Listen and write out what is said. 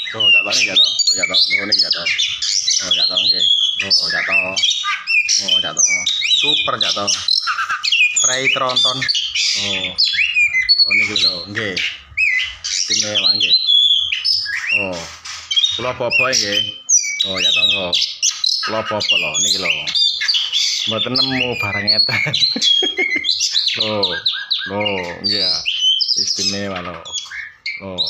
Tuh, jatuh nih jatuh. Tuh, jatuh. Tuh, nih jatuh. Oh, jatuh nggih. Oh, jatuh. Oh, jatuh. Super jatuh. Prei tronton. Oh. Oh, niki lho, nggih. Istimewa nggih. Oh. Kula apa-apa nggih. Oh, jatuh kok. Kula apa-apa lho niki lho. Mboten nemu barang edan. Loh. Loh, nggih ya. Istimewa lho. Loh.